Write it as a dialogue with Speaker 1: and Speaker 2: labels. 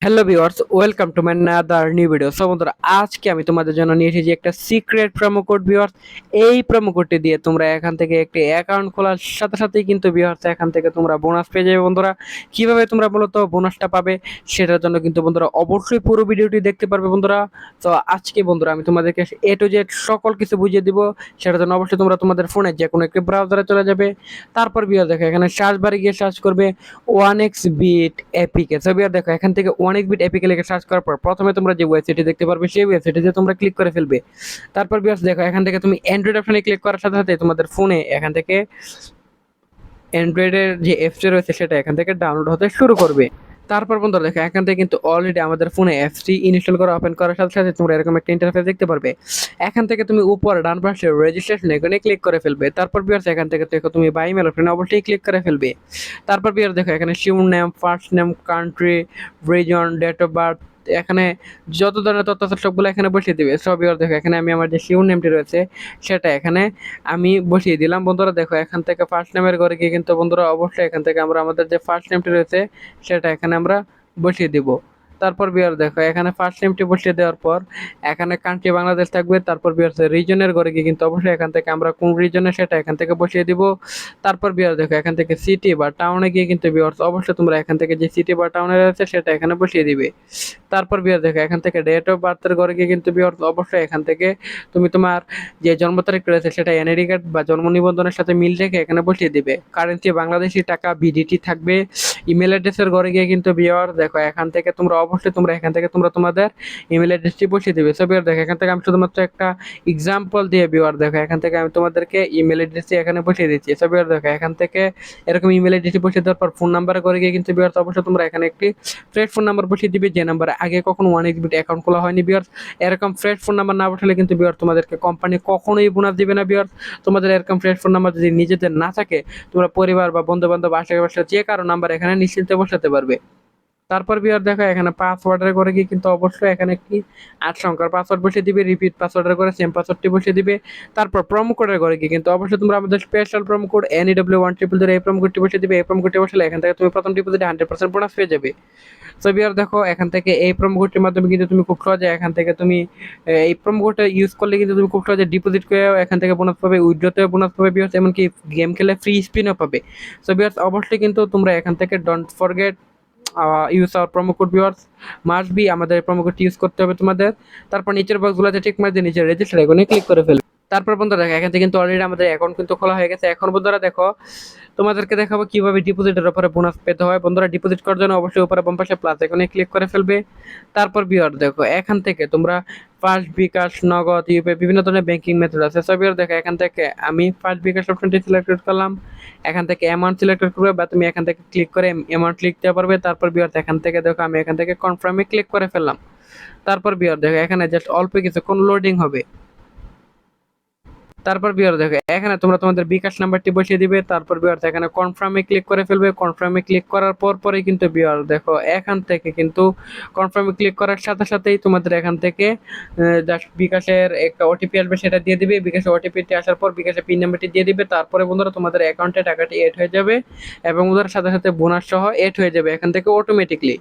Speaker 1: Hello viewers, welcome to my another new video. So বন্ধুরা, আজকে আমি তোমাদের জন্য নিয়ে এসেছি একটা সিক্রেট প্রোমো কোড ভিউয়ার্স। এই প্রোমো কোডটি দিয়ে তোমরা এখান থেকে একটি অ্যাকাউন্ট খোলার সাথে সাথেই কিন্তু ভিউয়ার্স এখান থেকে তোমরা বোনাস পেয়ে যাবে বন্ধুরা। কিভাবে তোমরা মূলত বোনাসটা পাবে সেটার জন্য কিন্তু বন্ধুরা অবশ্যই পুরো ভিডিওটি দেখতে পারবে বন্ধুরা। তো আজকে বন্ধুরা আমি তোমাদেরকে এ টু জেড সকল কিছু বুঝিয়ে দিব। সেটার জন্য অবশ্যই তোমরা তোমাদের ফোনে যে কোনো একটি ব্রাউজারে চলে যাবে। তারপর ভিউয়ার্স দেখো এখানে সার্চ বারে গিয়ে সার্চ করবে 1xbit এপিকে। সো ভিউয়ার দেখো এখান থেকে 1xbit এপিকে লিখে সার্চ করার পর প্রথমে তোমরা যে ওয়েবসাইটটি দেখতে পারবে সেই ওয়েবসাইটে তোমরা ক্লিক করে ফেলবে। তারপর ভিউয়ার্স দেখো এখান থেকে তুমি অ্যান্ড্রয়েড অপশনে ক্লিক করার সাথে সাথে তোমাদের ফোনে এখান থেকে অ্যান্ড্রয়েডের যে অ্যাপসটি রয়েছে সেটা এখান থেকে ডাউনলোড হতে শুরু করবে। তারপর বন্ধুরা দেখো এখান থেকে কিন্তু অলরেডি আমাদের ফোনে অ্যাপসটি ইনস্টল করা ওপেন করার সাথে সাথে তোমরা এরকম একটা ইন্টারফেস দেখতে পারবে। এখান থেকে তুমি উপরে ডান পাশে রেজিস্ট্রেশন এখানে ক্লিক করে ফেলবে। তারপর বিয়ার্স এখান থেকে দেখো তুমি বাই মেল অপশনে অবশ্যই ক্লিক করে ফেলবে। তারপর বিয়ার দেখো এখানে surname, first name, country, reason, date of birth, এখানে যত ধরনের তথ্য আছে সবগুলো এখানে বসিয়ে দিবে। সব বিয়ার দেখো এখানে আমি আমার যে শিওর নেমটি রয়েছে সেটা এখানে আমি বসিয়ে দিলাম বন্ধুরা। দেখো এখান থেকে ফার্স্ট নেমের ঘরে গিয়ে কিন্তু বন্ধুরা অবশ্যই এখান থেকে আমরা আমাদের যে ফার্স্ট নেমটি রয়েছে সেটা এখানে আমরা বসিয়ে দিব। তারপর বিয়ার দেখো এখানে ফার্স্ট নেমটি বসিয়ে দেওয়ার পর এখানে কান্ট্রি বাংলাদেশ থাকবে। তারপর বিয়ার রিজনের ঘরে গিয়ে কিন্তু অবশ্যই এখান থেকে আমরা কোন রিজনে সেটা এখান থেকে বসিয়ে দিব। তারপর বিয়ার দেখো এখান থেকে সিটি বা টাউনে গিয়ে কিন্তু বিয়ার অবশ্যই তোমরা এখান থেকে যে সিটি বা টাউনে রয়েছে সেটা এখানে বসিয়ে দিবে। তারপর বিয়ার দেখো এখান থেকে ডেট অফ বার্থের ঘরে গিয়ে কিন্তু বিয়ার অবশ্যই এখান থেকে তুমি তোমার যে জন্ম তারিখ রয়েছে সেটা এনআইডি কার্ড বা জন্ম নিবন্ধনের সাথে মিল রেখে এখানে বসিয়ে দিবে। কারেন্সি বাংলাদেশি টাকা, বিডিটি থাকবে। ইমেল অ্যাড্রেসের ঘরে গিয়ে কিন্তু বিয়ার দেখো এখান থেকে তোমরা অবশ্যই তোমরা এখান থেকে তোমরা তোমাদের ইমেল অ্যাড্রেসটি বসিয়ে দিবে। সো বিয়ার দেখো এখান থেকে আমি শুধুমাত্র একটা এক্সাম্পল দিয়ে বিয়ার দেখো এখান থেকে আমি তোমাদেরকে ইমেল অ্যাড্রেসটি এখানে বসিয়ে দিচ্ছি। সো বিয়ার দেখো এখান থেকে এরকম ইমেল অ্যাড্রেসটি বসিয়ে দেওয়ার পর ফোন নাম্বারে করে গিয়ে কিন্তু বিয়ার অবশ্যই তোমরা এখানে একটি ফ্রেশ ফোন নাম্বার বসিয়ে দিবে যে নাম্বারে আগে কখনো 1xbit অ্যাকাউন্ট খোলা হয়নি বিয়ার। এরকম ফ্রেশ ফোন নাম্বার না বসালে কিন্তু বিয়ার তোমাদেরকে কোম্পানি কখনোই বোনাস দিবে না বিয়ার। তোমাদের এরকম ফ্রেশ ফোন নাম্বার যদি নিজেদের না থাকে তোমরা পরিবার বা বন্ধু বান্ধব আশেপাশে যে কারো নাম্বার এখানে নিশ্চিন্তে বসাতে পারবে। তারপর বিয়ার দেখো এখানে পাসওয়ার্ডের করে গিয়ে কিন্তু অবশ্যই এখানে একটি 8 সংখ্যার পাসওয়ার্ড বসিয়ে দিবে। রিপিট পাসওয়ার্ডের করে সেম পাসওয়ার্ডটি বসিয়ে দিবে। তারপর প্রোমো কোডের করে গিয়ে কিন্তু অবশ্যই তোমরা আমাদের স্পেশাল প্রোমো কোড NEW100 এই প্রোমো কোডটি বসিয়ে দিবে। এই প্রোমো কোডটি বসালে এখান থেকে তুমি প্রথম ডিপোজিটে 100% বোনাস পেয়ে যাবে। সো বিয়ার দেখো এখান থেকে এই প্রোমো কোডটির মাধ্যমে কিন্তু তুমি খুব সহজে এখান থেকে তুমি এই প্রোমো কোডটা ইউজ করলে কিন্তু তুমি খুব সহজে ডিপোজিট করে এখান থেকে বোনাস পাবে, উইথড্রতেও বোনাস পাবে বিয়ার্স, এমনকি গেম খেলে ফ্রি স্পিনও পাবে। সো বিয়ার্স অবশ্যই কিন্তু তোমরা এখান থেকে don't forget use hour promo code viewers. Must be আমাদের প্রোমো কোডটি ইউজ করতে হবে তোমাদের। তারপর নিচের বক্সগুলোতে টিক মার দিয়ে নিচে রেজিস্টার আইকনে ক্লিক করে ফেলবে। তারপর বন্ধুরা দেখো এখান থেকে কিন্তু অলরেডি আমাদের অ্যাকাউন্ট কিন্তু খোলা হয়ে গেছে। এখন বন্ধুরা দেখো তোমাদেরকে দেখাবো কিভাবে ডিপোজিটের উপরে বোনাস পেতে হয়। বন্ধুরা ডিপোজিট করার জন্য অবশ্যই উপরে বাম পাশে প্লাস আইকনে ক্লিক করে ফেলবে। তারপর ভিউয়ার দেখো এখান থেকে তোমরা ফার্স্ট বিকাশ, নগদ, ইউপিআই বিভিন্ন ধরনের ব্যাংকিং মেথড আছে। সব ভিউয়ার দেখো এখান থেকে আমি ফার্স্ট বিকাশ অপশনটি সিলেক্ট করলাম। এখান থেকে অ্যামাউন্ট সিলেক্ট করবে বা তুমি এখান থেকে ক্লিক করে অ্যামাউন্ট লিখতে পারবে। তারপর ভিউয়ার এখান থেকে দেখো আমি এখান থেকে কনফার্মে ক্লিক করে ফেললাম। তারপর ভিউয়ার দেখো এখানে জাস্ট অল্প কিছুক্ষণ লোডিং হবে। তারপর বিয়ার দেখো এখানে তোমরা তোমাদের বিকাশ নাম্বারটি বসিয়ে দিবে। তারপর বিয়ার এখানে কনফার্মে ক্লিক করে ফেলবে। কনফার্মে ক্লিক করার পরেই কিন্তু বিয়ার দেখো এখান থেকে কিন্তু কনফার্মে ক্লিক করার সাথে সাথেই তোমাদের এখান থেকে জাস্ট বিকাশের একটা ওটিপি আসবে, সেটা দিয়ে দিবে। বিকাশের ওটিপিটি আসার পর বিকাশের পিন নাম্বারটি দিয়ে দিবে। তারপরে বন্ধুরা তোমাদের অ্যাকাউন্টে টাকাটি এড হয়ে যাবে এবং ওদের সাথে সাথে বোনাস সহ এড হয়ে যাবে এখান থেকে অটোমেটিকলি।